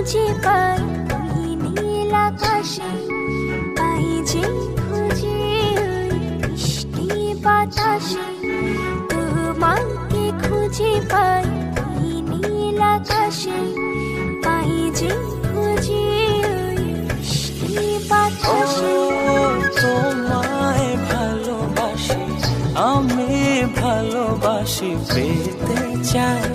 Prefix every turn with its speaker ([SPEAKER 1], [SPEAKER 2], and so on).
[SPEAKER 1] খুঁজে পাই ওই নীল আকাশে, পাই যে খুঁজে ওই মিষ্টি বাতাসে। তোমাকে খুঁজে পাই ওই নীল আকাশে, পাই যে খুঁজে ওই মিষ্টি বাতাসে।
[SPEAKER 2] তোমায় ভালোবাসি, আমি ভালোবাসি, পেতে চাই